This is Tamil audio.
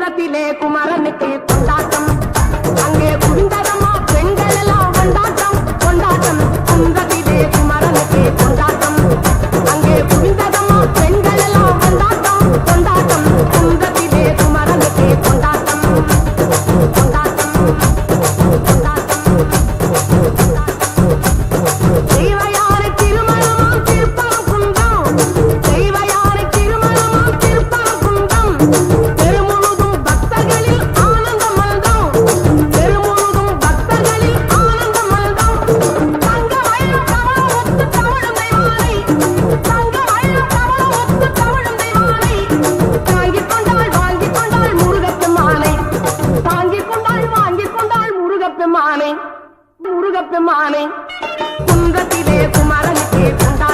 குன்றத்திலே குமரனுக்கு கொண்டாட்டம் அங்கே குவிந்ததம்மா பெண்கள் எல்லாம் கொண்டாட்டம் கொண்டாட்டம் குன்றத்திலே குமரனுக்கு கொண்டாட்டம் அங்கே குவிந்ததம்மா பெண்கள் எல்லாம் கொண்டாட்டம் கொண்டாட்டம் குன்றத்திலே குமரனுக்கு கொண்டாட்டம் கொண்டாட்டம் தெய்வயானை திருமணமாம் திருப்பரங்குன்றம் தெய்வயானை திருமணமாம் திருப்பரங்குன்றம் தெருமுழுதும் பக்தர்களில் ஆனந்த மல்கம் தெருமுழுதும் பக்தர்களில் ஆனந்த மல்கம் தங்க வயலும் கமலம் ஒத்து தவழும் தெய்வானை தங்க வயலும் கமலம் ஒத்து தவழும் தெய்வானை தாங்கிக் கொண்டாள் வாங்கிக் கொண்டாள் முருகப்பெருமானை தாங்கிக் கொண்டாள் வாங்கிக் கொண்டாள் முருகப்பெருமானை முருகப்பெருமானை குன்றத்திலே குமரனுக்கே கொண்டாட்டம்